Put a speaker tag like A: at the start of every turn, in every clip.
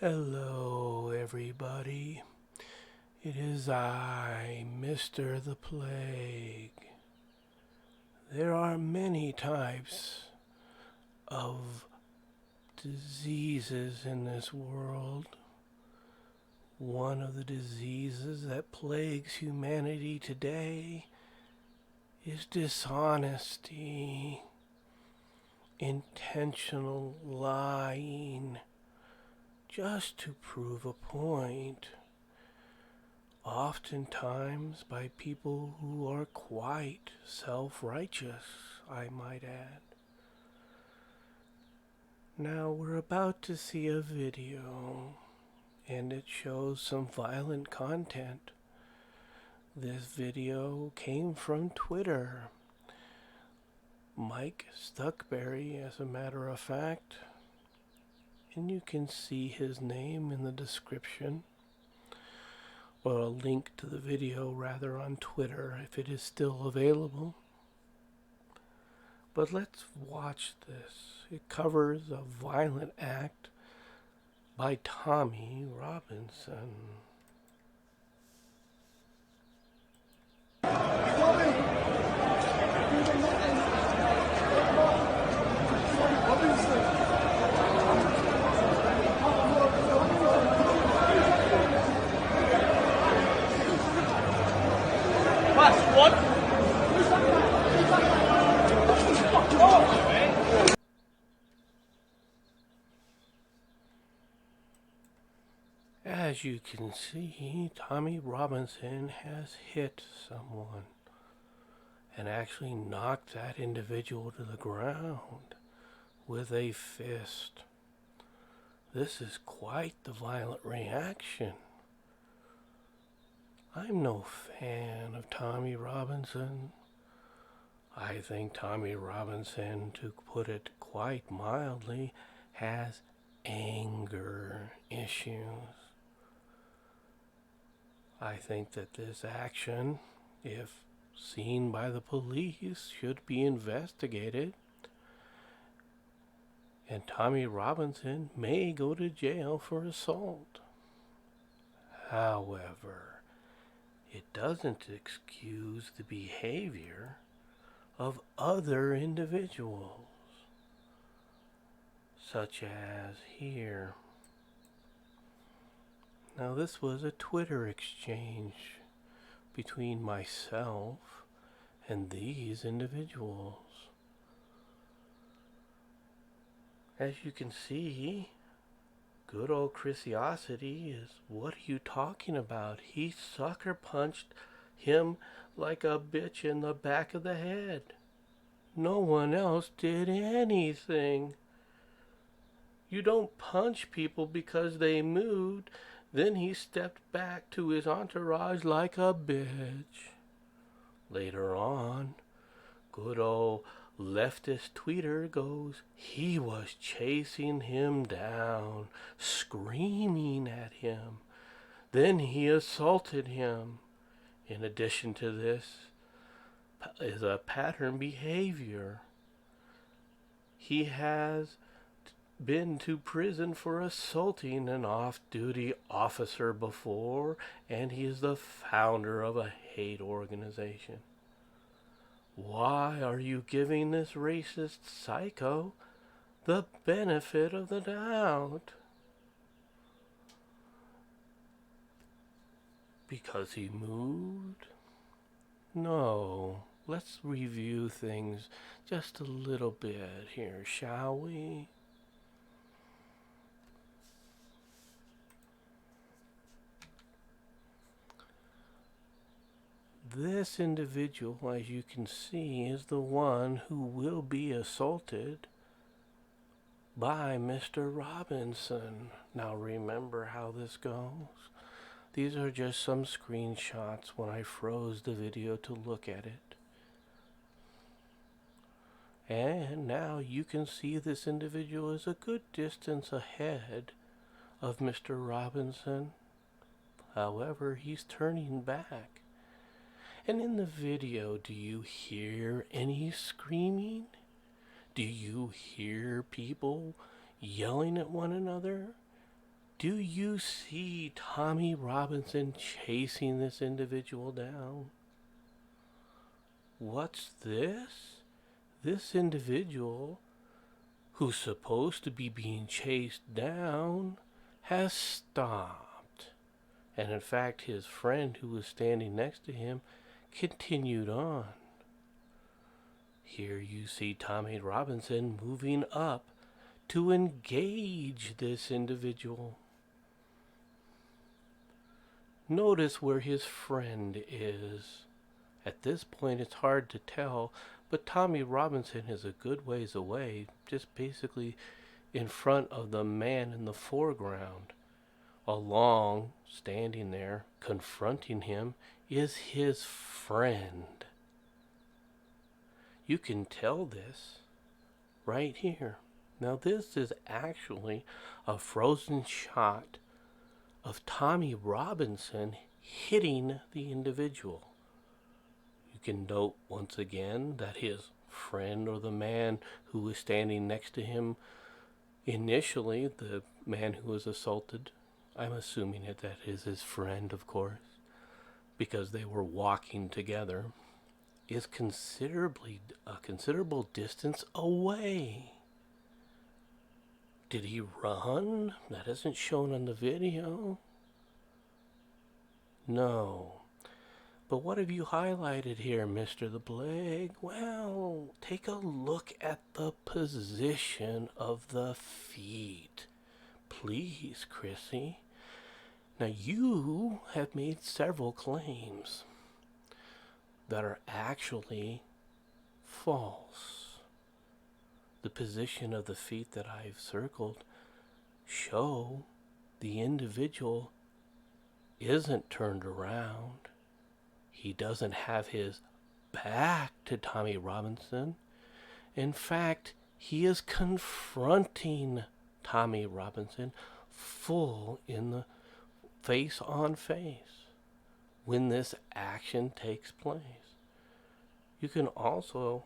A: Hello, everybody. It is I, Mr. the Plague. There are many types of diseases in this world. One of the diseases that plagues humanity today is dishonesty, intentional lying, just to prove a point. Oftentimes by people who are quite self-righteous, I might add. Now we're about to see a video, and it shows some violent content. This video came from Twitter. Mike Stuckberry, as a matter of fact, and you can see his name in the description, or a link to the video rather on Twitter if it is still available. But let's watch this. It covers a violent act by Tommy Robinson. As you can see, Tommy Robinson has hit someone and actually knocked that individual to the ground with a fist. This is quite the violent reaction. I'm no fan of Tommy Robinson. I think Tommy Robinson, to put it quite mildly, has anger issues. I think that this action, if seen by the police, should be investigated, and Tommy Robinson may go to jail for assault. However, it doesn't excuse the behavior of other individuals, such as here. Now, this was a Twitter exchange between myself and these individuals. As you can see, good old Chrisiousity is, what are you talking about? He sucker punched him like a bitch in the back of the head. No one else did anything. You don't punch people because they moved. Then he stepped back to his entourage like a bitch. Later on, good old leftist tweeter goes, he was chasing him down, screaming at him. Then he assaulted him. In addition to this is a pattern behavior. He has been to prison for assaulting an off-duty officer before, and he is the founder of a hate organization. Why are you giving this racist psycho the benefit of the doubt? Because he moved? No. Let's review things just a little bit here, shall we? This individual, as you can see, is the one who will be assaulted by Mr. Robinson. Now remember how this goes. These are just some screenshots when I froze the video to look at it. And now you can see this individual is a good distance ahead of Mr. Robinson. However, he's turning back. And in the video, do you hear any screaming? Do you hear people yelling at one another? Do you see Tommy Robinson chasing this individual down? What's this? This individual, who's supposed to be being chased down, has stopped. And in fact, his friend who was standing next to him continued on. Here you see Tommy Robinson moving up to engage this individual. Notice where his friend is. At this point, it's hard to tell, but Tommy Robinson is a good ways away, just basically in front of the man in the foreground. Along, standing there, confronting him, is his friend. You can tell this right here. Now this is actually a frozen shot of Tommy Robinson hitting the individual. You can note once again that his friend, or the man who was standing next to him initially, the man who was assaulted, I'm assuming that is his friend, of course, because they were walking together, is a considerable distance away. Did he run? That isn't shown on the video. No. But what have you highlighted here, Mr. the Blig? Well, take a look at the position of the feet. Please, Chrissy. Now, you have made several claims that are actually false. The position of the feet that I've circled show the individual isn't turned around. He doesn't have his back to Tommy Robinson. In fact, he is confronting Tommy Robinson full in the face on face when this action takes place. You can also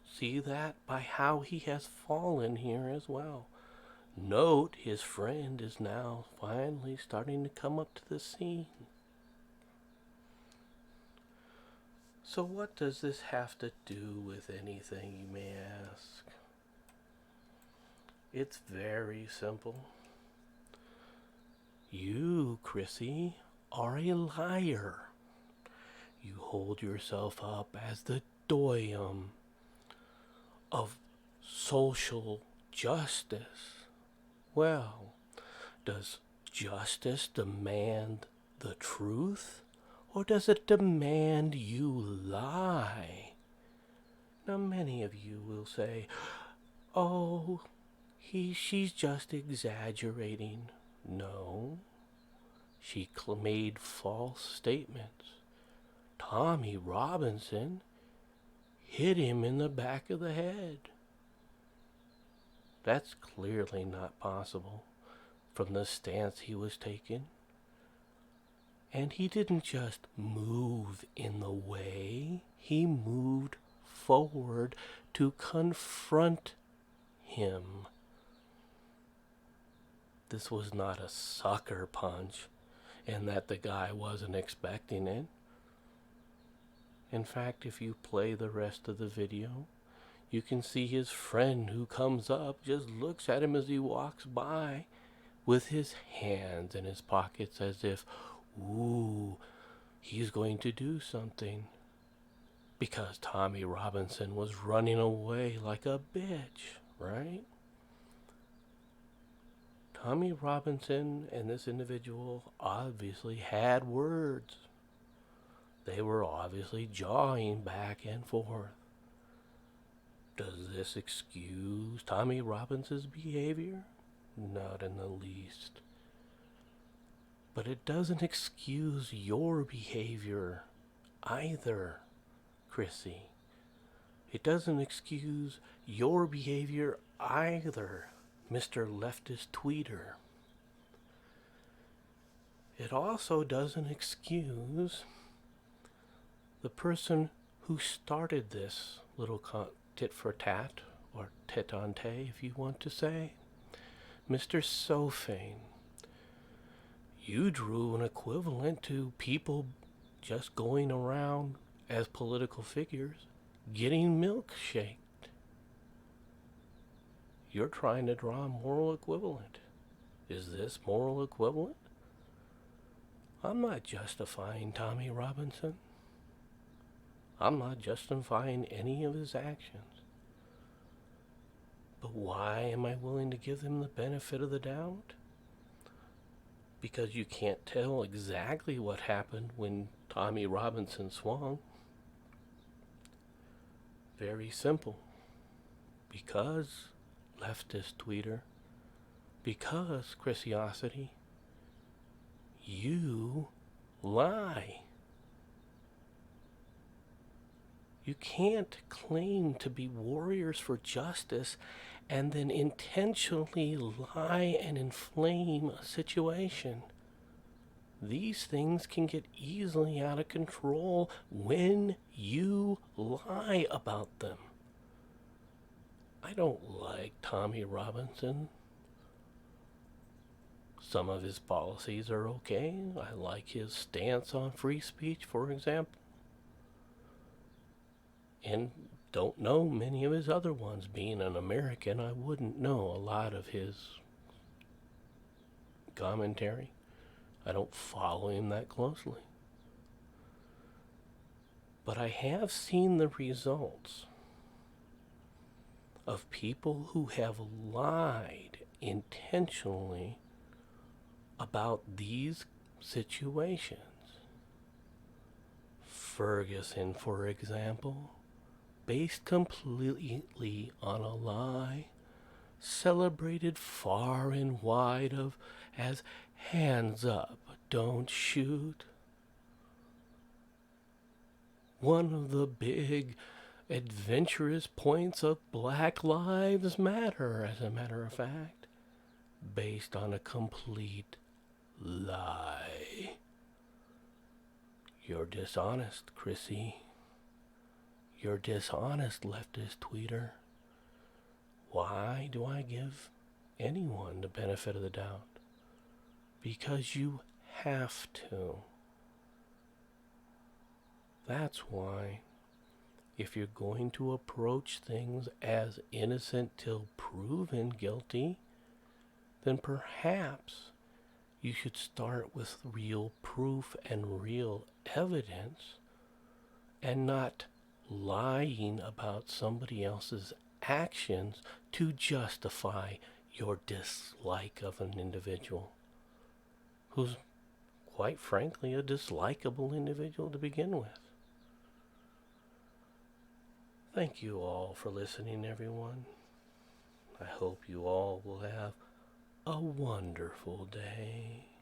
A: see that by how he has fallen here as well. Note his friend is now finally starting to come up to the scene. So what does this have to do with anything, you may ask? It's very simple. You, Chrissy, are a liar. You hold yourself up as the doyen of social justice. Well, does justice demand the truth, or does it demand you lie? Now, many of you will say, oh, she's just exaggerating. No, she made false statements. Tommy Robinson hit him in the back of the head. That's clearly not possible from the stance he was taking. And he didn't just move in the way, he moved forward to confront him. This was not a sucker punch, and that the guy wasn't expecting it. In fact, if you play the rest of the video, you can see his friend who comes up just looks at him as he walks by with his hands in his pockets as if, ooh, he's going to do something. Because Tommy Robinson was running away like a bitch, right? Tommy Robinson and this individual obviously had words. They were obviously jawing back and forth. Does this excuse Tommy Robinson's behavior? Not in the least. But it doesn't excuse your behavior either, Chrissy. It doesn't excuse your behavior either, Mr. Leftist Tweeter. It also doesn't excuse the person who started this little tit for tat, or tit-on-tay if you want to say, Mr. Sophane, you drew an equivalent to people just going around as political figures getting milkshaked. You're trying to draw a moral equivalent. Is this moral equivalent? I'm not justifying Tommy Robinson. I'm not justifying any of his actions. But why am I willing to give him the benefit of the doubt? Because you can't tell exactly what happened when Tommy Robinson swung. Very simple. Because, leftist tweeter, because, Chrisiousity, you lie. You can't claim to be warriors for justice and then intentionally lie and inflame a situation. These things can get easily out of control when you lie about them. I don't like Tommy Robinson. Some of his policies are okay. I like his stance on free speech, for example. And don't know many of his other ones. Being an American, I wouldn't know a lot of his commentary. I don't follow him that closely. But I have seen the results of people who have lied intentionally about these situations. Ferguson, for example, based completely on a lie, celebrated far and wide of as hands up, don't shoot. One of the big adventurous points of Black Lives Matter, as a matter of fact, based on a complete lie. You're dishonest, Chrissy. You're dishonest, leftist tweeter. Why do I give anyone the benefit of the doubt? Because you have to. That's why, if you're going to approach things as innocent till proven guilty, then perhaps you should start with real proof and real evidence and not lying about somebody else's actions to justify your dislike of an individual who's, quite frankly, a dislikable individual to begin with. Thank you all for listening, everyone. I hope you all will have a wonderful day.